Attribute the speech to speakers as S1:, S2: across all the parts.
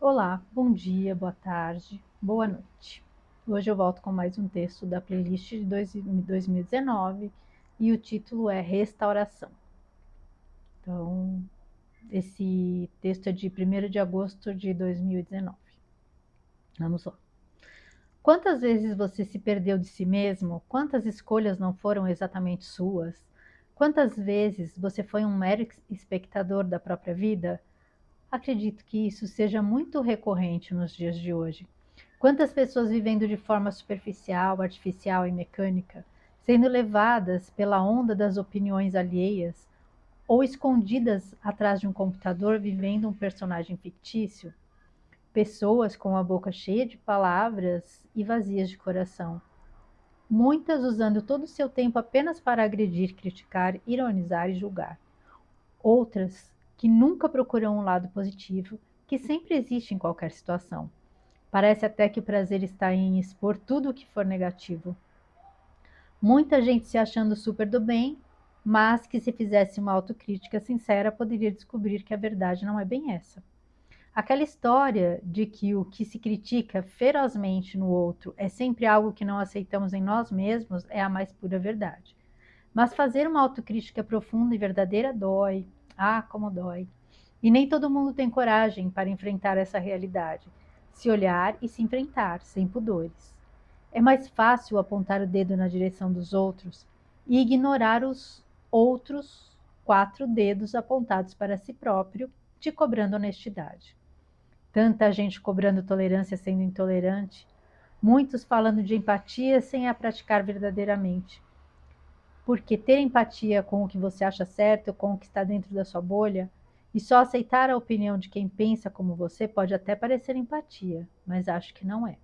S1: Olá, bom dia, boa tarde, boa noite. Hoje eu volto com mais um texto da playlist de 2019 e o título é Restauração. Então, esse texto é de 1º de agosto de 2019. Vamos lá. Quantas vezes você se perdeu de si mesmo? Quantas escolhas não foram exatamente suas? Quantas vezes você foi um mero espectador da própria vida? Acredito que isso seja muito recorrente nos dias de hoje. Quantas pessoas vivendo de forma superficial, artificial e mecânica, sendo levadas pela onda das opiniões alheias, ou escondidas atrás de um computador vivendo um personagem fictício? Pessoas com a boca cheia de palavras e vazias de coração. Muitas usando todo o seu tempo apenas para agredir, criticar, ironizar e julgar. Outras que nunca procuram um lado positivo, que sempre existe em qualquer situação. Parece até que o prazer está em expor tudo o que for negativo. Muita gente se achando super do bem, mas que se fizesse uma autocrítica sincera poderia descobrir que a verdade não é bem essa. Aquela história de que o que se critica ferozmente no outro é sempre algo que não aceitamos em nós mesmos é a mais pura verdade. Mas fazer uma autocrítica profunda e verdadeira dói. Ah, como dói. E nem todo mundo tem coragem para enfrentar essa realidade, se olhar e se enfrentar, sem pudores. É mais fácil apontar o dedo na direção dos outros e ignorar os outros 4 dedos apontados para si próprio, te cobrando honestidade. Tanta gente cobrando tolerância sendo intolerante, muitos falando de empatia sem a praticar verdadeiramente. Porque ter empatia com o que você acha certo, com o que está dentro da sua bolha, e só aceitar a opinião de quem pensa como você pode até parecer empatia, mas acho que não é.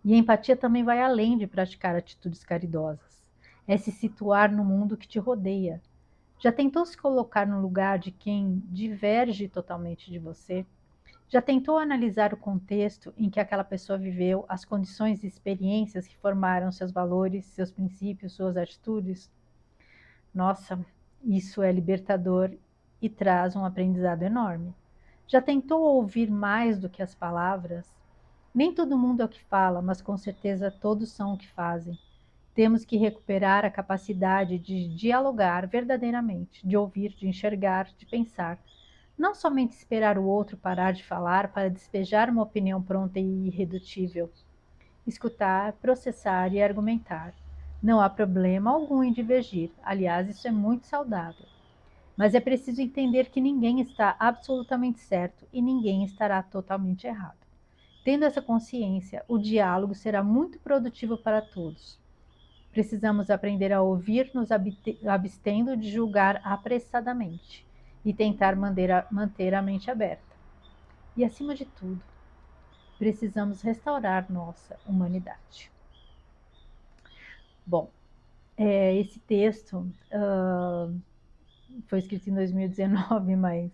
S1: E a empatia também vai além de praticar atitudes caridosas. É se situar no mundo que te rodeia. Já tentou se colocar no lugar de quem diverge totalmente de você? Já tentou analisar o contexto em que aquela pessoa viveu, as condições e experiências que formaram seus valores, seus princípios, suas atitudes? Nossa, isso é libertador e traz um aprendizado enorme. Já tentou ouvir mais do que as palavras? Nem todo mundo é o que fala, mas com certeza todos são o que fazem. Temos que recuperar a capacidade de dialogar verdadeiramente, de ouvir, de enxergar, de pensar. Não somente esperar o outro parar de falar para despejar uma opinião pronta e irredutível. Escutar, processar e argumentar. Não há problema algum em divergir, aliás, isso é muito saudável. Mas é preciso entender que ninguém está absolutamente certo e ninguém estará totalmente errado. Tendo essa consciência, o diálogo será muito produtivo para todos. Precisamos aprender a ouvir, nos abstendo de julgar apressadamente e tentar manter a mente aberta. E, acima de tudo, precisamos restaurar nossa humanidade. Bom, esse texto foi escrito em 2019, mas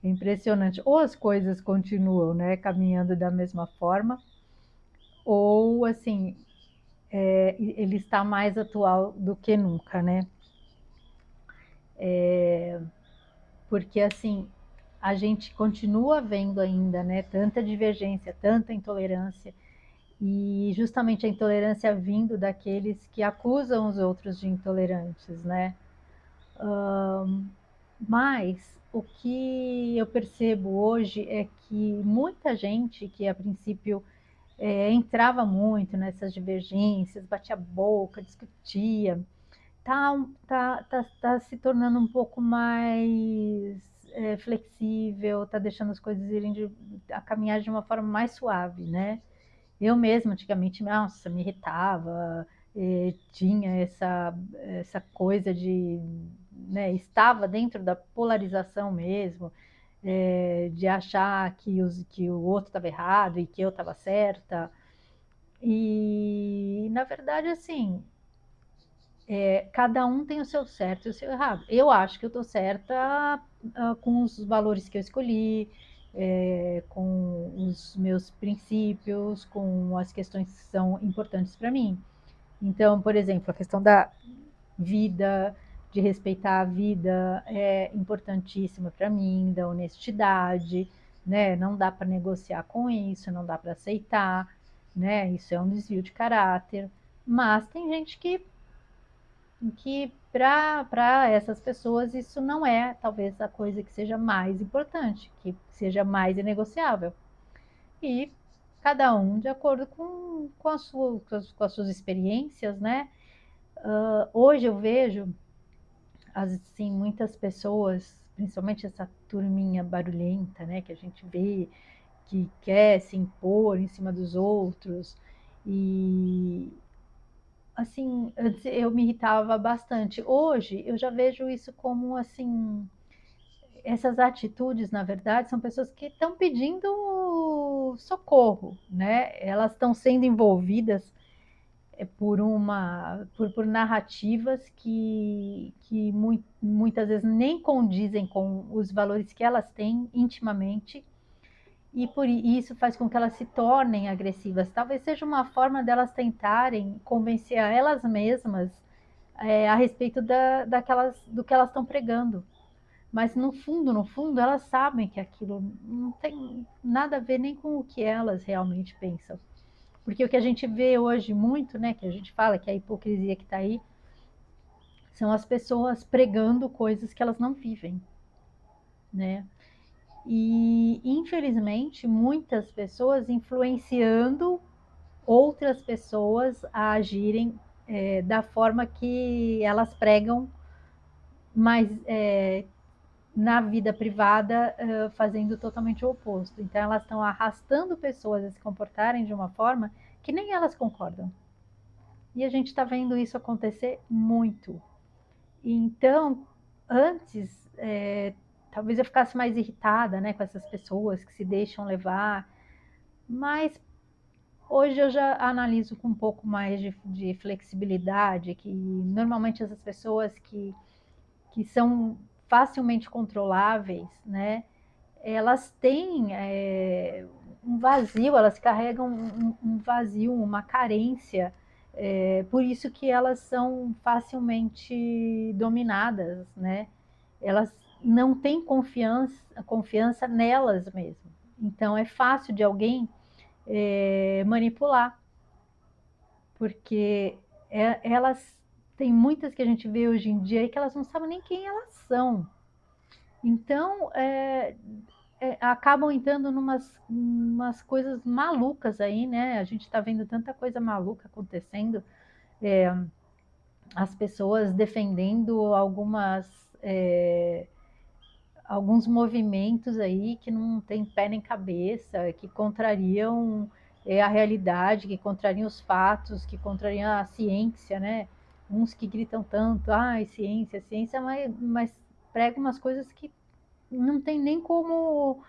S1: é impressionante. Ou as coisas continuam, né, caminhando da mesma forma, ou assim, ele está mais atual do que nunca, né? Porque assim, a gente continua vendo ainda, né, tanta divergência, tanta intolerância, e justamente a intolerância vindo daqueles que acusam os outros de intolerantes, né? Mas o que eu percebo hoje é que muita gente que a princípio entrava muito nessas divergências, batia a boca, discutia, tá se tornando um pouco mais flexível, tá deixando as coisas a caminhar de uma forma mais suave, né? Eu mesma, antigamente, nossa, me irritava, tinha essa coisa de, né, estava dentro da polarização mesmo, de achar que o outro estava errado e que eu estava certa. E, na verdade, assim, cada um tem o seu certo e o seu errado. Eu acho que eu estou certa com os valores que eu escolhi, com os meus princípios, com as questões que são importantes para mim. Então, por exemplo, a questão da vida, de respeitar a vida é importantíssima para mim, da honestidade, né? Não dá para negociar com isso, não dá para aceitar, né? Isso é um desvio de caráter. Mas tem gente que para essas pessoas isso não é talvez a coisa que seja mais importante, que seja mais inegociável. E cada um de acordo com as suas experiências, né? Hoje eu vejo assim, muitas pessoas, principalmente essa turminha barulhenta, né, que a gente vê, que quer se impor em cima dos outros. E assim, antes eu me irritava bastante. Hoje eu já vejo isso como assim, essas atitudes, na verdade, são pessoas que estão pedindo socorro, né? Elas estão sendo envolvidas por narrativas que muitas vezes nem condizem com os valores que elas têm intimamente, e por isso faz com que elas se tornem agressivas. Talvez seja uma forma delas tentarem convencer a elas mesmas a respeito do que elas estão pregando. Mas no fundo, elas sabem que aquilo não tem nada a ver nem com o que elas realmente pensam. Porque o que a gente vê hoje muito, né, que a gente fala que é a hipocrisia que está aí, são as pessoas pregando coisas que elas não vivem, né? E infelizmente muitas pessoas influenciando outras pessoas a agirem da forma que elas pregam, mas na vida privada fazendo totalmente o oposto. Então elas estão arrastando pessoas a se comportarem de uma forma que nem elas concordam. E a gente está vendo isso acontecer muito. Então, antes, talvez eu ficasse mais irritada, né, com essas pessoas que se deixam levar, mas hoje eu já analiso com um pouco mais de flexibilidade, que normalmente essas pessoas que são facilmente controláveis, né, elas têm um vazio, elas carregam um vazio, uma carência, por isso que elas são facilmente dominadas, né? Elas não têm confiança nelas mesmas. Então é fácil de alguém manipular, porque elas tem muitas que a gente vê hoje em dia aí que elas não sabem nem quem elas são. Então, acabam entrando umas coisas malucas aí, né? A gente está vendo tanta coisa maluca acontecendo, as pessoas defendendo alguns movimentos aí que não tem pé nem cabeça, que contrariam a realidade, que contrariam os fatos, que contrariam a ciência, né? Uns que gritam tanto, ciência, ciência, mas pregam umas coisas que não tem nem como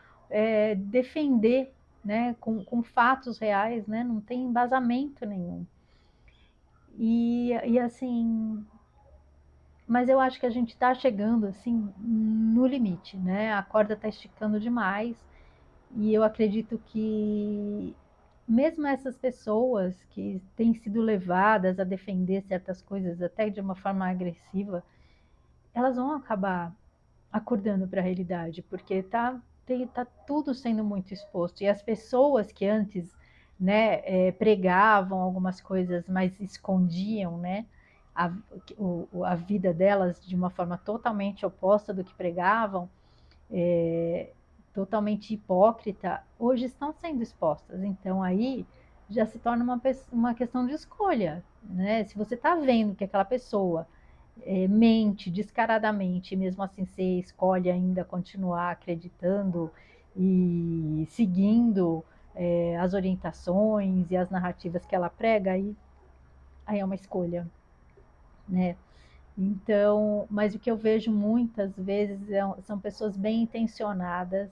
S1: defender, né, com fatos reais, né, não tem embasamento nenhum. E assim, mas eu acho que a gente está chegando assim no limite, né? A corda está esticando demais e eu acredito que mesmo essas pessoas que têm sido levadas a defender certas coisas até de uma forma agressiva, elas vão acabar acordando para a realidade, porque tá tudo sendo muito exposto. E as pessoas que antes, né, pregavam algumas coisas, mas escondiam, né, a, a vida delas de uma forma totalmente oposta do que pregavam, é, totalmente hipócrita, hoje estão sendo expostas. Então aí já se torna uma questão de escolha, né? Se você está vendo que aquela pessoa mente descaradamente, mesmo assim você escolhe ainda continuar acreditando e seguindo as orientações e as narrativas que ela prega, aí é uma escolha, né? Então, mas o que eu vejo muitas vezes são pessoas bem intencionadas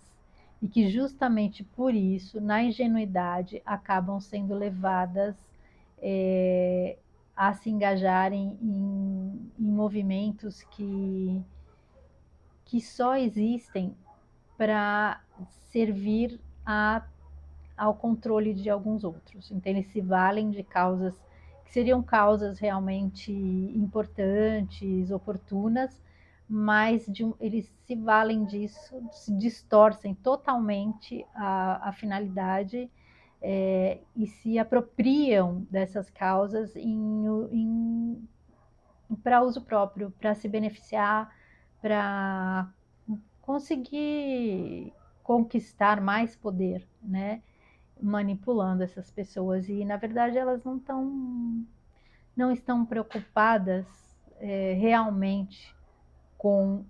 S1: e que justamente por isso, na ingenuidade, acabam sendo levadas é, a se engajarem em movimentos que só existem para servir ao controle de alguns outros. Então, eles se valem de causas que seriam causas realmente importantes, oportunas, mas eles se valem disso, se distorcem totalmente a finalidade e se apropriam dessas causas para uso próprio, para se beneficiar, para conseguir conquistar mais poder, né? Manipulando essas pessoas e na verdade elas não estão preocupadas realmente com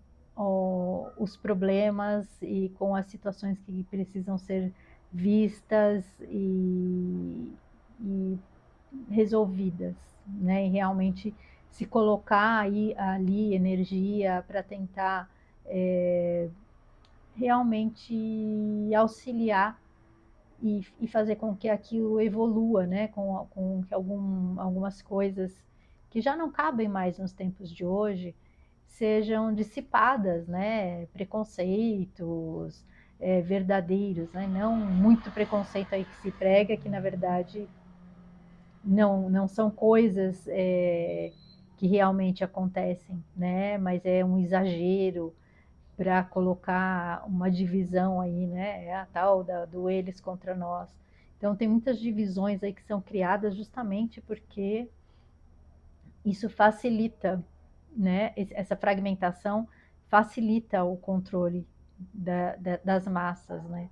S1: os problemas e com as situações que precisam ser vistas e resolvidas, né? E realmente se colocar ali energia para tentar realmente auxiliar e fazer com que aquilo evolua, né? Com que algumas coisas que já não cabem mais nos tempos de hoje sejam dissipadas, né? Preconceitos verdadeiros, né? Não muito preconceito aí que se prega, que na verdade não são coisas que realmente acontecem, né? Mas é um exagero para colocar uma divisão aí, né? É a tal do eles contra nós. Então tem muitas divisões aí que são criadas justamente porque isso facilita, né? Essa fragmentação facilita o controle das massas, né?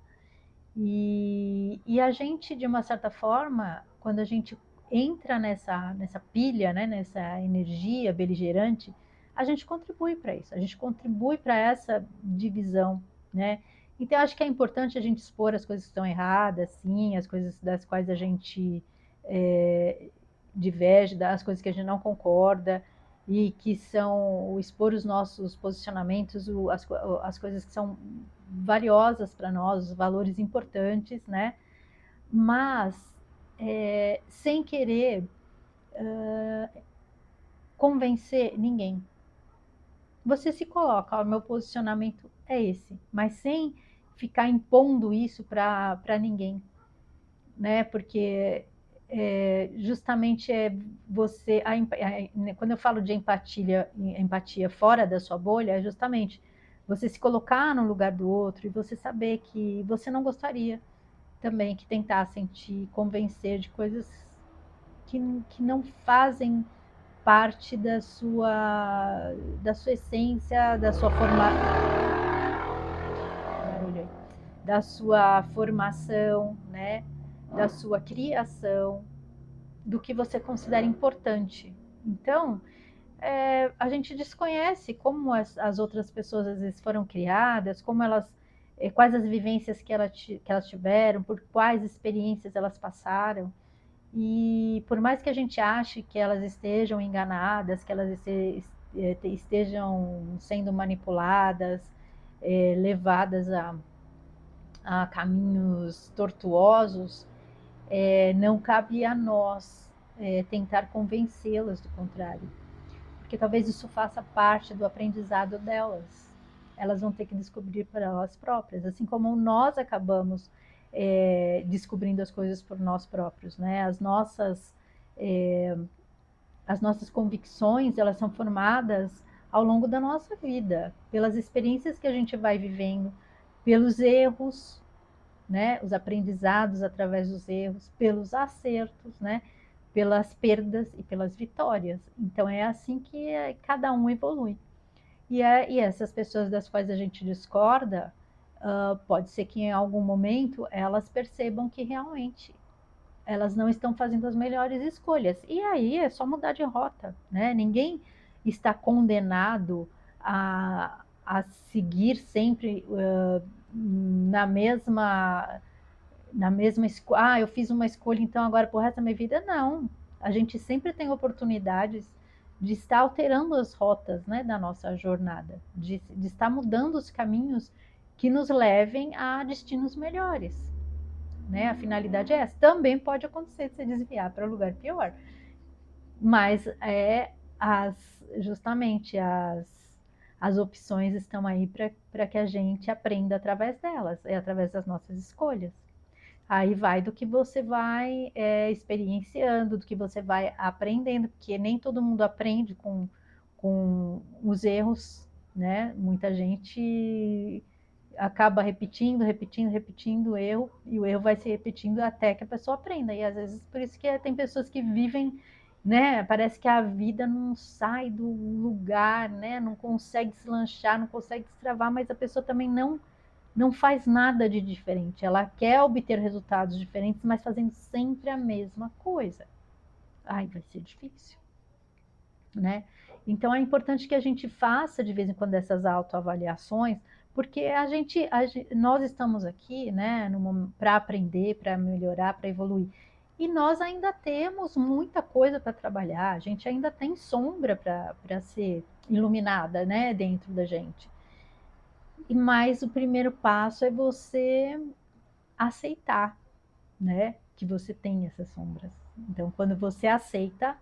S1: E a gente, de uma certa forma, quando a gente entra nessa pilha, né, nessa energia beligerante, a gente contribui para isso, a gente contribui para essa divisão, né? Então, acho que é importante a gente expor as coisas que estão erradas, sim, as coisas das quais a gente diverge, as coisas que a gente não concorda, e que são expor os nossos posicionamentos, as coisas que são valiosas para nós, os valores importantes, né? Mas sem querer convencer ninguém. Você se coloca, o meu posicionamento é esse, mas sem ficar impondo isso para ninguém, né? Porque justamente você, quando eu falo de empatia fora da sua bolha, é justamente você se colocar no lugar do outro e você saber que você não gostaria também que tentassem te convencer de coisas que não fazem parte da sua essência, da sua da sua formação, né? Da sua criação, do que você considera importante. Então, a gente desconhece como as outras pessoas às vezes foram criadas, como elas, quais as vivências que elas tiveram, por quais experiências elas passaram. E por mais que a gente ache que elas estejam enganadas, que elas estejam sendo manipuladas, levadas a caminhos tortuosos, não cabe a nós tentar convencê-las do contrário, porque talvez isso faça parte do aprendizado delas. Elas vão ter que descobrir por elas próprias, assim como nós acabamos descobrindo as coisas por nós próprios, né? As nossas convicções, elas são formadas ao longo da nossa vida, pelas experiências que a gente vai vivendo, pelos erros, né? Os aprendizados através dos erros, pelos acertos, né? Pelas perdas e pelas vitórias. Então é assim que cada um evolui. E essas pessoas das quais a gente discorda, pode ser que em algum momento elas percebam que realmente elas não estão fazendo as melhores escolhas. E aí é só mudar de rota, né? Ninguém está condenado a seguir sempre na mesma escolha. Eu fiz uma escolha, então agora pro resto da minha vida, não. A gente sempre tem oportunidades de estar alterando as rotas, né, da nossa jornada, de estar mudando os caminhos que nos levem a destinos melhores, né? A finalidade é essa. Também pode acontecer de se desviar para um lugar pior, mas as, justamente as opções estão aí para que a gente aprenda através delas, através das nossas escolhas. Aí vai do que você vai experienciando, do que você vai aprendendo, porque nem todo mundo aprende com os erros, né? Muita gente acaba repetindo o erro, e o erro vai se repetindo até que a pessoa aprenda. E às vezes por isso que tem pessoas que vivem, né? Parece que a vida não sai do lugar, né? Não consegue se lanchar, não consegue destravar, mas a pessoa também não faz nada de diferente. Ela quer obter resultados diferentes, mas fazendo sempre a mesma coisa. Ai, vai ser difícil, né? Então é importante que a gente faça de vez em quando essas autoavaliações, porque nós estamos aqui, né, para aprender, para melhorar, para evoluir. E nós ainda temos muita coisa para trabalhar, a gente ainda tem sombra para ser iluminada, né, dentro da gente. Mas o primeiro passo é você aceitar, né, que você tem essas sombras. Então, quando você aceita,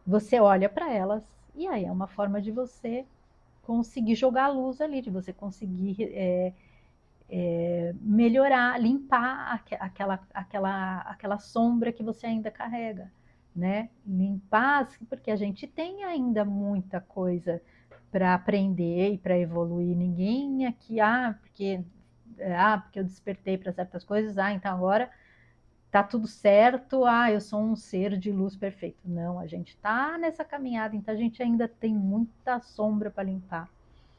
S1: você olha para elas, e aí é uma forma de você conseguir jogar a luz ali, de você conseguir melhorar, limpar aquela sombra que você ainda carrega, né? Limpar, porque a gente tem ainda muita coisa para aprender e para evoluir. Ninguém aqui, porque eu despertei para certas coisas, então agora tá tudo certo, eu sou um ser de luz perfeito. Não, a gente tá nessa caminhada, então a gente ainda tem muita sombra para limpar,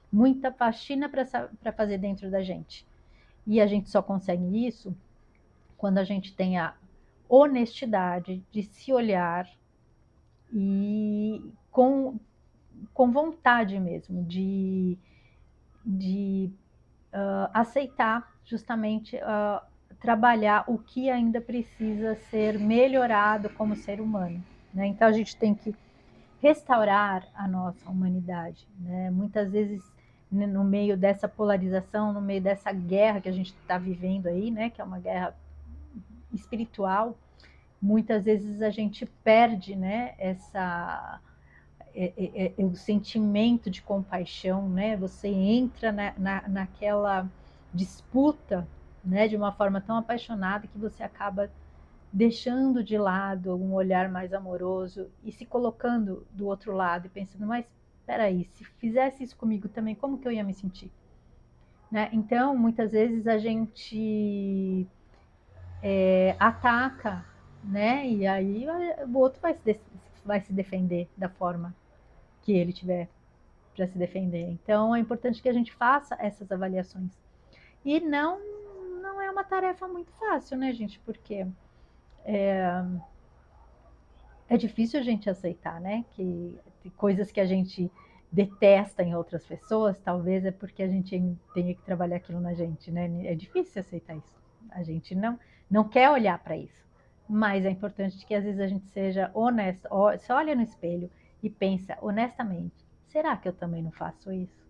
S1: muita faxina para fazer dentro da gente. E a gente só consegue isso quando a gente tem a honestidade de se olhar e com vontade mesmo, de aceitar justamente trabalhar o que ainda precisa ser melhorado como ser humano, né? Então a gente tem que restaurar a nossa humanidade, né? Muitas vezes no meio dessa polarização, no meio dessa guerra que a gente está vivendo aí, né? Que é uma guerra espiritual, muitas vezes a gente perde, né? O sentimento de compaixão, né? Você entra naquela disputa, né? De uma forma tão apaixonada que você acaba deixando de lado um olhar mais amoroso e se colocando do outro lado e pensando, mas peraí, se fizesse isso comigo também, como que eu ia me sentir? Né? Então, muitas vezes a gente ataca, né? E aí o outro vai se defender da forma que ele tiver para se defender. Então, é importante que a gente faça essas avaliações. E não é uma tarefa muito fácil, né, gente? Porque é difícil a gente aceitar, né? Que coisas que a gente detesta em outras pessoas, talvez é porque a gente tenha que trabalhar aquilo na gente, né? É difícil aceitar isso. A gente não quer olhar para isso. Mas é importante que às vezes a gente seja honesto, se olha no espelho e pensa honestamente, será que eu também não faço isso?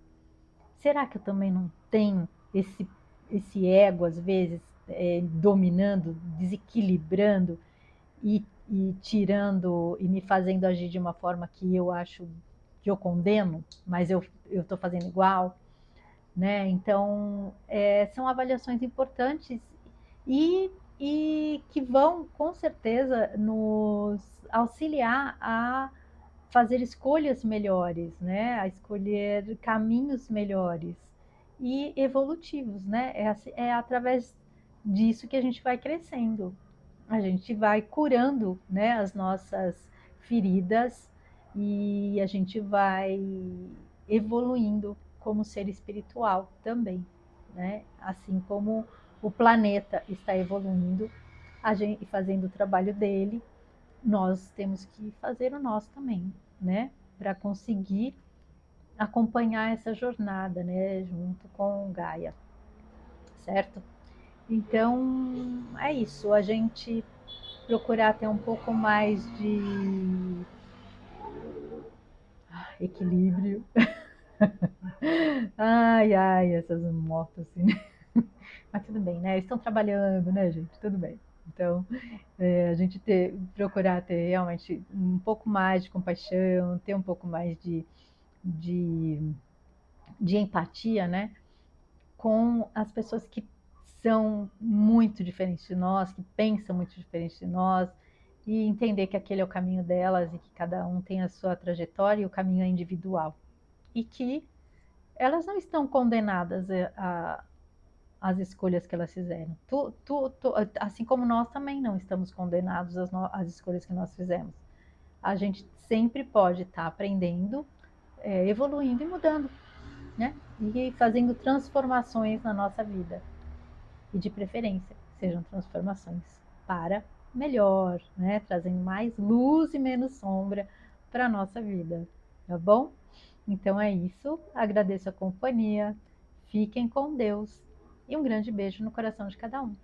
S1: Será que eu também não tenho esse ego, às vezes, dominando, desequilibrando e tirando e me fazendo agir de uma forma que eu acho que eu condeno, mas eu estou fazendo igual, né? Então, são avaliações importantes e, e que vão, com certeza, nos auxiliar a fazer escolhas melhores, né? A escolher caminhos melhores e evolutivos, né? É através disso que a gente vai crescendo, a gente vai curando, né, as nossas feridas e a gente vai evoluindo como ser espiritual também, né? Assim como o planeta está evoluindo, a gente fazendo o trabalho dele, nós temos que fazer o nosso também, né? Para conseguir acompanhar essa jornada, né? Junto com Gaia, certo? Então, é isso. A gente procurar ter um pouco mais de equilíbrio. Ai, ai, essas motos assim, né? Mas tudo bem, né? Eles estão trabalhando, né, gente? Tudo bem. Então, a gente procurar ter realmente um pouco mais de compaixão, ter um pouco mais de, de empatia, né? Com as pessoas que são muito diferentes de nós, que pensam muito diferente de nós, e entender que aquele é o caminho delas e que cada um tem a sua trajetória e o caminho é individual. E que elas não estão condenadas às escolhas que elas fizeram. Assim como nós também não estamos condenados às escolhas que nós fizemos. A gente sempre pode estar aprendendo, evoluindo e mudando, né? E fazendo transformações na nossa vida. E de preferência, sejam transformações para melhor, né? Trazendo mais luz e menos sombra para a nossa vida, tá bom? Então é isso, agradeço a companhia, fiquem com Deus e um grande beijo no coração de cada um.